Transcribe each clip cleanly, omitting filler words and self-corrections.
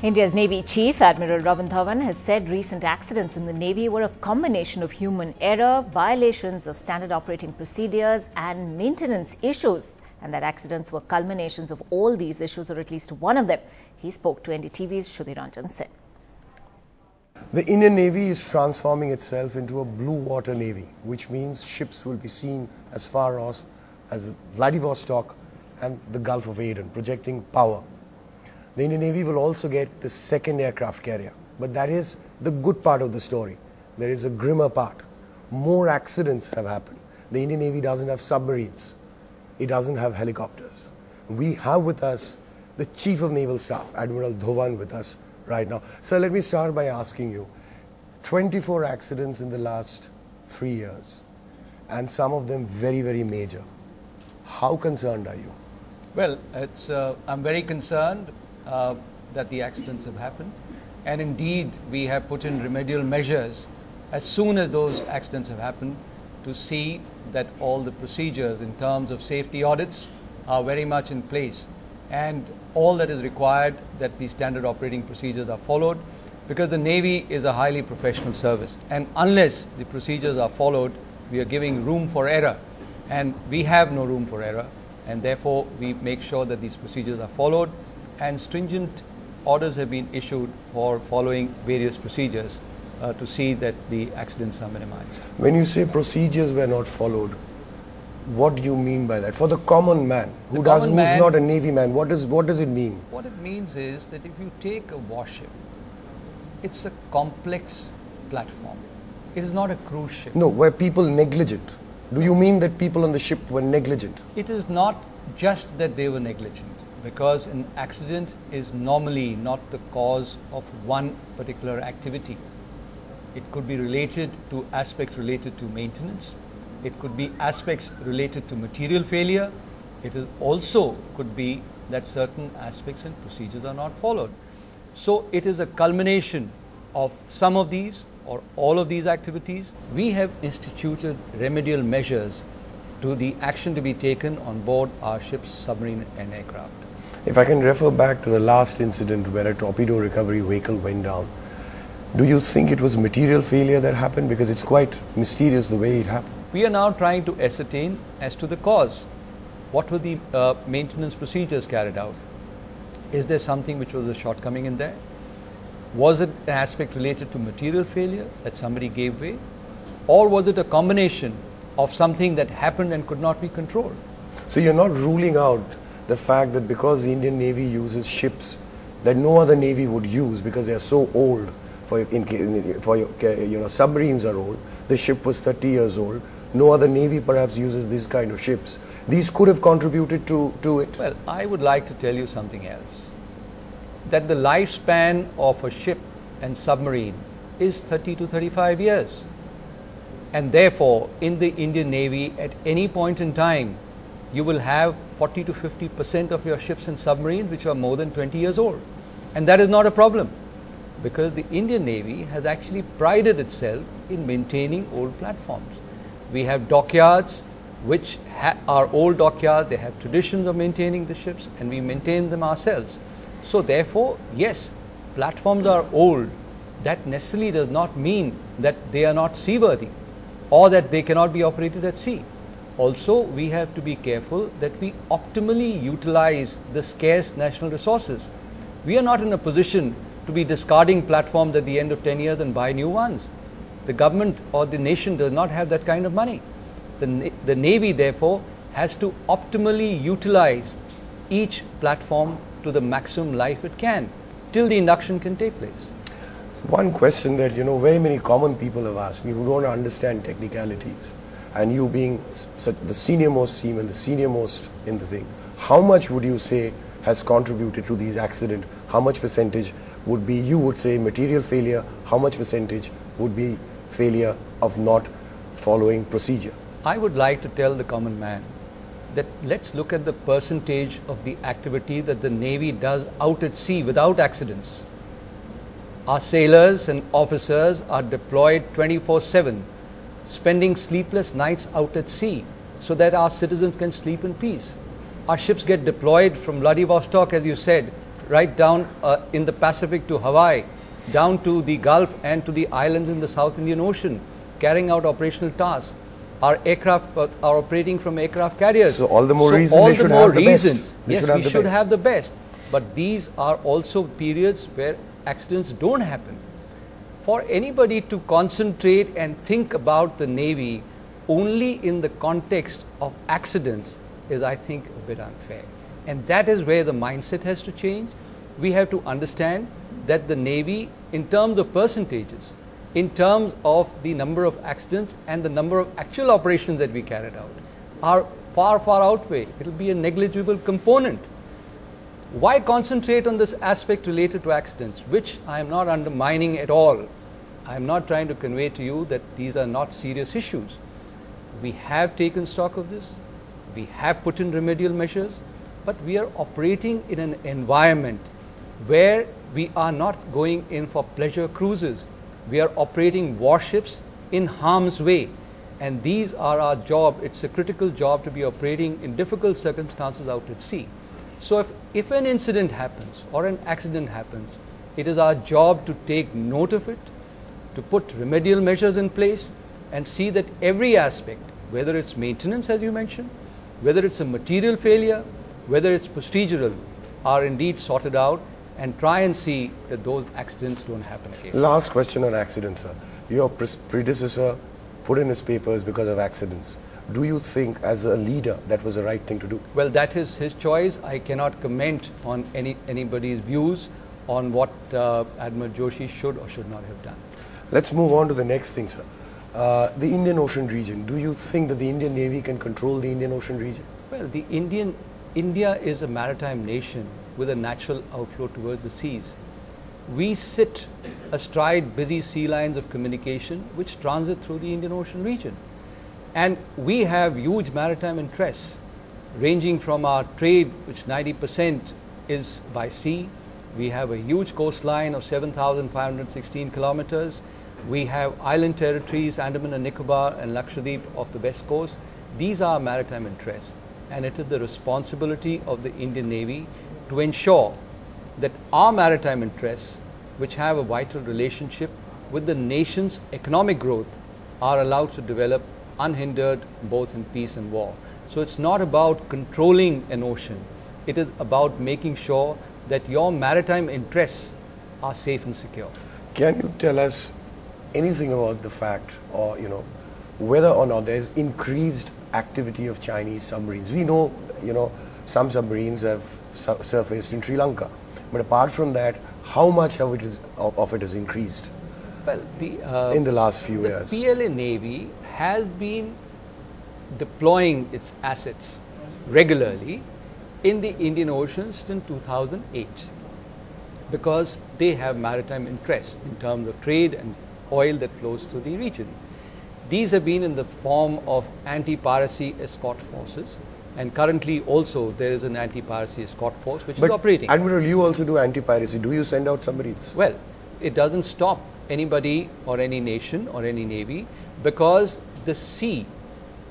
India's Navy Chief Admiral Robin Dhowan has said recent accidents in the Navy were a combination of human error, violations of standard operating procedures and maintenance issues, and that accidents were culminations of all these issues, or at least one of them. He spoke to NDTV's Sudhiranjan Sen. The Indian Navy is transforming itself into a blue water navy, which means ships will be seen as far as Vladivostok and the Gulf of Aden, projecting power. The Indian Navy will also get the second aircraft carrier, but that is the good part of the story. There is a grimmer part. More accidents have happened. The Indian Navy doesn't have submarines. It doesn't have helicopters. We have with us the Chief of Naval Staff, Admiral Dhowan, with us right now. So let me start by asking you, 24 accidents in the last 3 years, and some of them very, very major. How concerned are you? Well, I'm very concerned that the accidents have happened, and indeed we have put in remedial measures as soon as those accidents have happened to see that all the procedures in terms of safety audits are very much in place, and all that is required, that the standard operating procedures are followed, because the Navy is a highly professional service, and unless the procedures are followed, we are giving room for error, and we have no room for error, and therefore we make sure that these procedures are followed, and stringent orders have been issued for following various procedures to see that the accidents are minimized. When you say procedures were not followed, what do you mean by that? For the common man who's not a Navy man, what does it mean? What it means is that if you take a warship, it's a complex platform. It is not a cruise ship. No, were people negligent? Do you mean that people on the ship were negligent? It is not just that they were negligent, because an accident is normally not the cause of one particular activity. It could be related to aspects related to maintenance. It could be aspects related to material failure. It is also could be that certain aspects and procedures are not followed. So it is a culmination of some of these or all of these activities. We have instituted remedial measures to the action to be taken on board our ships, submarine and aircraft. If I can refer back to the last incident where a torpedo recovery vehicle went down, do you think it was material failure that happened? Because it's quite mysterious the way it happened. We are now trying to ascertain as to the cause. What were the maintenance procedures carried out? Is there something which was a shortcoming in there? Was it an aspect related to material failure that somebody gave way? Or was it a combination of something that happened and could not be controlled? So you're not ruling out the fact that because the Indian Navy uses ships that no other Navy would use because they are so old, submarines are old, the ship was 30 years old, no other Navy perhaps uses this kind of ships. These could have contributed to it? Well, I would like to tell you something else. That the lifespan of a ship and submarine is 30 to 35 years. And therefore, in the Indian Navy, at any point in time, you will have 40 to 50% of your ships and submarines which are more than 20 years old. And that is not a problem, because the Indian Navy has actually prided itself in maintaining old platforms. We have dockyards which are old dockyards, they have traditions of maintaining the ships, and we maintain them ourselves. So therefore, yes, platforms are old. That necessarily does not mean that they are not seaworthy or that they cannot be operated at sea. Also, we have to be careful that we optimally utilize the scarce national resources. We are not in a position to be discarding platforms at the end of 10 years and buy new ones. The government or the nation does not have that kind of money. The Navy, therefore, has to optimally utilize each platform to the maximum life it can, till the induction can take place. One question that, very many common people have asked me who don't understand technicalities, and you being the senior most seaman, the senior most in the thing, how much would you say has contributed to these accidents? How much percentage would be, you would say, material failure? How much percentage would be failure of not following procedure? I would like to tell the common man that let's look at the percentage of the activity that the Navy does out at sea without accidents. Our sailors and officers are deployed 24/7, spending sleepless nights out at sea so that our citizens can sleep in peace. Our ships get deployed from Vladivostok, as you said, right down in the Pacific to Hawaii, down to the Gulf and to the islands in the South Indian Ocean, carrying out operational tasks. Our aircraft are operating from aircraft carriers. So all the more reason they should have the best. Yes, we should have the best. But these are also periods where accidents don't happen. For anybody to concentrate and think about the Navy only in the context of accidents is, I think, a bit unfair. And that is where the mindset has to change. We have to understand that the Navy, in terms of percentages, in terms of the number of accidents and the number of actual operations that we carried out, are far, far outweigh. It will be a negligible component. Why concentrate on this aspect related to accidents, which I am not undermining at all? I am not trying to convey to you that these are not serious issues. We have taken stock of this. We have put in remedial measures, but we are operating in an environment where we are not going in for pleasure cruises. We are operating warships in harm's way, and these are our job. It's a critical job to be operating in difficult circumstances out at sea. So if an incident happens or an accident happens, it is our job to take note of it, to put remedial measures in place and see that every aspect, whether it's maintenance as you mentioned, whether it's a material failure, whether it's procedural, are indeed sorted out, and try and see that those accidents don't happen again. Last question on accidents, sir. Your predecessor put in his papers because of accidents. Do you think, as a leader, that was the right thing to do? Well, that is his choice. I cannot comment on anybody's views on what Admiral Joshi should or should not have done. Let's move on to the next thing, sir. The Indian Ocean region. Do you think that the Indian Navy can control the Indian Ocean region? Well, India is a maritime nation with a natural outflow towards the seas. We sit astride busy sea lines of communication which transit through the Indian Ocean region. And we have huge maritime interests, ranging from our trade, which 90% is by sea. We have a huge coastline of 7,516 kilometers. We have island territories, Andaman and Nicobar and Lakshadweep off the west coast. These are maritime interests, and it is the responsibility of the Indian Navy to ensure that our maritime interests, which have a vital relationship with the nation's economic growth, are allowed to develop unhindered both in peace and war. So it's not about controlling an ocean. It is about making sure that your maritime interests are safe and secure. Can you tell us anything about the fact, or whether or not there is increased activity of Chinese submarines? We know, some submarines have surfaced in Sri Lanka, but apart from that, how much of it has increased? Well, in the last few years, the PLA Navy has been deploying its assets regularly in the Indian Ocean since 2008, because they have maritime interests in terms of trade and oil that flows through the region. These have been in the form of anti-piracy escort forces, and currently also there is an anti-piracy escort force which is operating. Admiral, you also do anti-piracy. Do you send out submarines? Well, it doesn't stop anybody or any nation or any navy, because the sea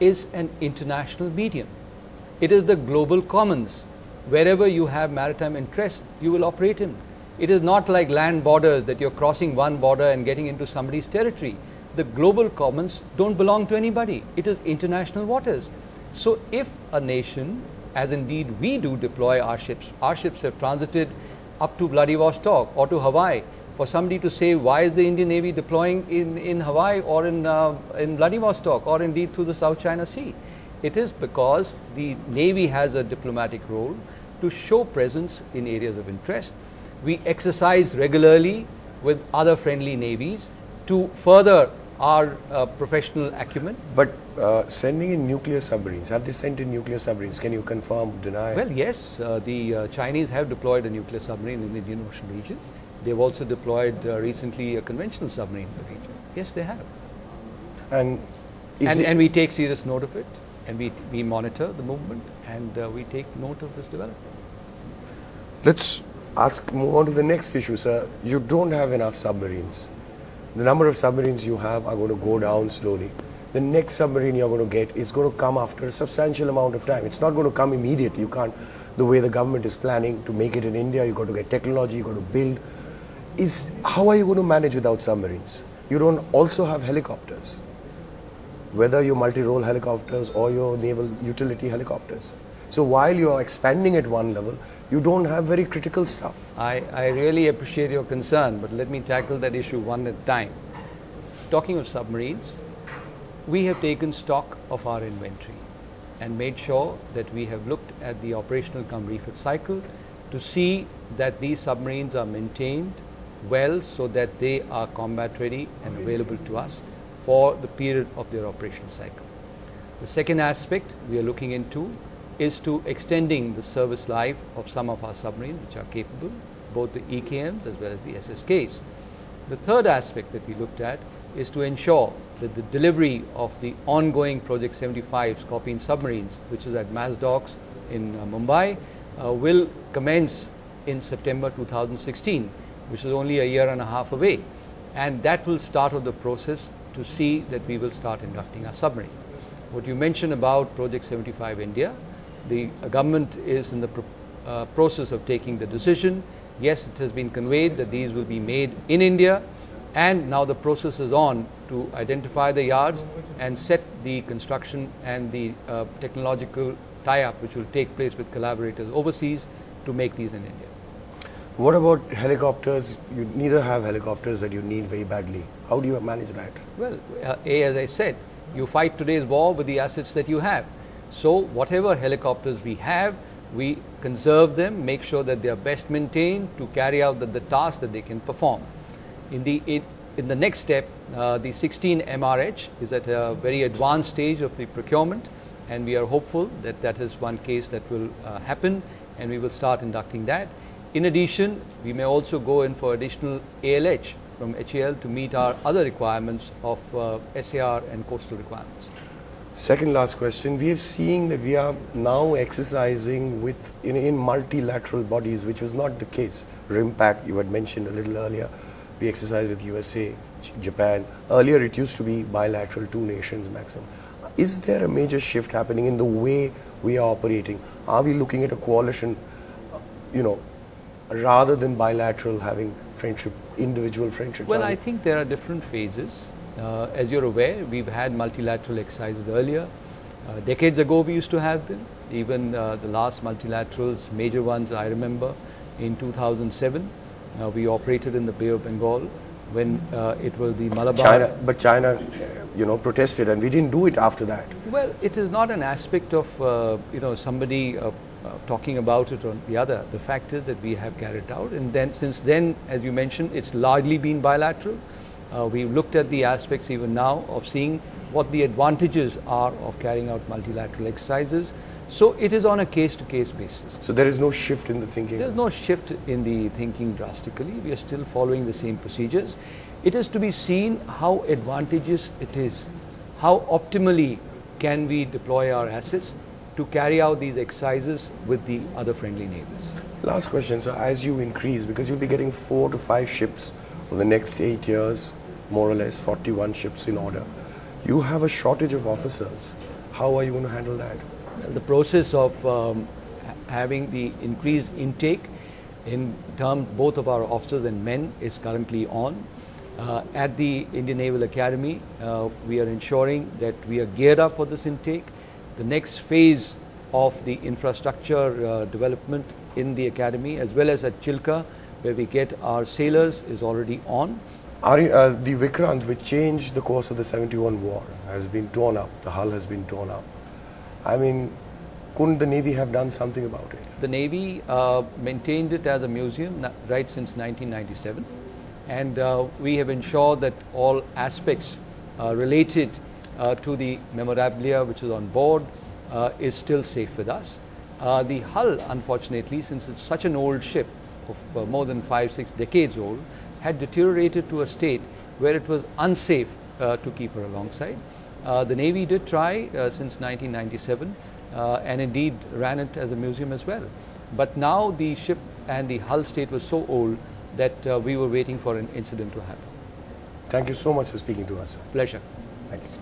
is an international medium. It is the global commons. Wherever you have maritime interests, you will operate in. It is not like land borders that you're crossing one border and getting into somebody's territory. The global commons don't belong to anybody. It is international waters. So if a nation, as indeed we do, deploy our ships have transited up to Vladivostok or to Hawaii. For somebody to say, why is the Indian Navy deploying in Hawaii or in Vladivostok or indeed through the South China Sea? It is because the Navy has a diplomatic role to show presence in areas of interest. We exercise regularly with other friendly navies to further our professional acumen. But sending in nuclear submarines, have they sent in nuclear submarines? Can you confirm, deny? Well, yes, the Chinese have deployed a nuclear submarine in the Indian Ocean region. They've also deployed recently a conventional submarine in the region. Yes, they have. And we take serious note of it, and we monitor the movement, and we take note of this development. Let's move on to the next issue, sir. You don't have enough submarines. The number of submarines you have are going to go down slowly. The next submarine you're going to get is going to come after a substantial amount of time. It's not going to come immediately. You can't the way the government is planning to make it in India. You've got to get technology, you've got to build. How are you going to manage without submarines? You don't also have helicopters, whether your multi-role helicopters or your naval utility helicopters. So while you are expanding at one level, you don't have very critical stuff. I really appreciate your concern, but let me tackle that issue one at a time. Talking of submarines, we have taken stock of our inventory and made sure that we have looked at the operational cum refit cycle to see that these submarines are maintained well so that they are combat ready and available to us for the period of their operational cycle. The second aspect we are looking into is to extending the service life of some of our submarines which are capable, both the EKMs as well as the SSKs. The third aspect that we looked at is to ensure that the delivery of the ongoing Project 75 Scorpion submarines, which is at Mass Docks in Mumbai, will commence in September 2016, which is only a year and a half away. And that will start off the process to see that we will start inducting our submarines. What you mentioned about Project 75 India, the government is in the process of taking the decision. Yes, it has been conveyed that these will be made in India, and now the process is on to identify the yards and set the construction and the technological tie-up which will take place with collaborators overseas to make these in India. What about helicopters? You neither have helicopters that you need very badly. How do you manage that? Well, as I said, you fight today's war with the assets that you have. So whatever helicopters we have, we conserve them, make sure that they are best maintained to carry out the task that they can perform. In the next step, the 16 MRH is at a very advanced stage of the procurement, and we are hopeful that that is one case that will happen, and we will start inducting that. In addition, we may also go in for additional ALH from HAL to meet our other requirements of SAR and coastal requirements. Second last question, we have seen that we are now exercising in multilateral bodies, which was not the case. RIMPAC, you had mentioned a little earlier, we exercise with USA, Japan. Earlier it used to be bilateral, 2 nations maximum. Is there a major shift happening in the way we are operating? Are we looking at a coalition, rather than bilateral, having friendship, individual friendships? Well, I think there are different phases. As you're aware, we've had multilateral exercises earlier. Decades ago we used to have them. Even the last multilaterals, major ones I remember, in 2007, we operated in the Bay of Bengal when it was the Malabar. China, protested, and we didn't do it after that. Well, it is not an aspect of, somebody talking about it or the other. The fact is that we have carried out, and then since then, as you mentioned, it's largely been bilateral. We've looked at the aspects even now of seeing what the advantages are of carrying out multilateral exercises. So it is on a case-to-case basis. So there is no shift in the thinking? There's no shift in the thinking drastically. We are still following the same procedures. It is to be seen how advantageous it is, how optimally can we deploy our assets to carry out these exercises with the other friendly neighbors. Last question, sir. As you increase, because you'll be getting 4 to 5 ships for the next 8 years, more or less 41 ships in order, you have a shortage of officers. How are you going to handle that? Well, the process of having the increased intake in terms both of our officers and men is currently on. At the Indian Naval Academy, we are ensuring that we are geared up for this intake. The next phase of the infrastructure development in the academy, as well as at Chilka, where we get our sailors, is already on. The Vikrant, which changed the course of the 71 war, has been torn up. The hull has been torn up. I mean, couldn't the Navy have done something about it? The Navy maintained it as a museum right since 1997, and we have ensured that all aspects related to the memorabilia which is on board is still safe with us. The hull, unfortunately, since it's such an old ship of more than 5-6 decades old, had deteriorated to a state where it was unsafe to keep her alongside. The Navy did try since 1997 and indeed ran it as a museum as well. But now the ship and the hull state was so old that we were waiting for an incident to happen. Thank you so much for speaking to us, sir. Pleasure. Thank you, sir.